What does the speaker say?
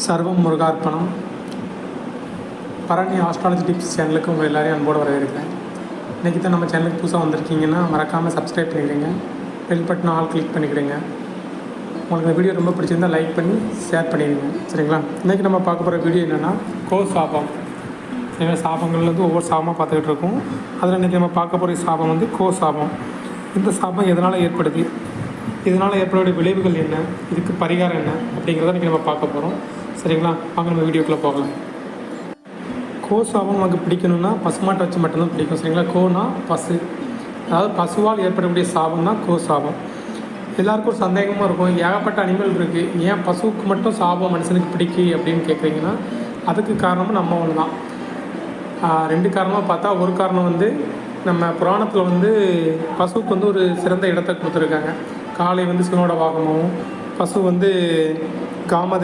சர்வம் முருகார்ப்பணம். Bharani astrology tips சேனலுக்கு உங்கள் எல்லோரையும் அன்போடு வரவேற்கிறேன். இன்றைக்கி தான் நம்ம சேனலுக்கு புதுசாக வந்திருக்கீங்கன்னா மறக்காமல் சப்ஸ்கிரைப் பண்ணிக்கிறீங்க, பெல் பட்டன் ஆல் கிளிக் பண்ணிக்கிறீங்க. உங்களுக்கு இந்த வீடியோ ரொம்ப பிடிச்சிருந்தால் லைக் பண்ணி ஷேர் பண்ணிடுங்க, சரிங்களா? இன்றைக்கி நம்ம பார்க்க போகிற வீடியோ என்னென்னா சாபம். ஏன்னா சாபங்கள்லேருந்து ஒவ்வொரு சாபமாக பார்த்துக்கிட்டு இருக்கோம். அதில் இன்றைக்கி நம்ம பார்க்க போகிற சாபம் வந்து சாபம். இந்த சாபம் எதனால் ஏற்படுது, இதனால் ஏற்படக்கூடிய விளைவுகள் என்ன, இதுக்கு பரிகாரம் என்ன அப்படிங்கிறத இன்றைக்கி நம்ம பார்க்க போகிறோம், சரிங்களா? வாங்க நம்ம வீடியோக்குள்ளே போகலாம். சாபம் நமக்கு பிடிக்கணும்னா பசுமாட்டை வச்சு மட்டும்தான் பிடிக்கும், சரிங்களா? கோனா பசு, அதாவது பசுவால் ஏற்படக்கூடிய சாபம் தான் சாபம். எல்லாருக்கும் ஒரு சந்தேகமாக இருக்கும், ஏகப்பட்ட அனிமல் இருக்குது, ஏன் பசுவுக்கு மட்டும் சாபம் மனுஷனுக்கு பிடிக்கி அப்படின்னு கேட்குறீங்கன்னா, அதுக்கு காரணமும் நம்ம ஒன்று தான். ரெண்டு காரணமாக பார்த்தா, ஒரு காரணம் வந்து நம்ம புராணத்தில் வந்து பசுவுக்கு வந்து ஒரு சிறந்த இடத்தை கொடுத்துருக்காங்க. காளை வந்து சிவனோட வாகனமாகவும், பசு வந்து காமதேவ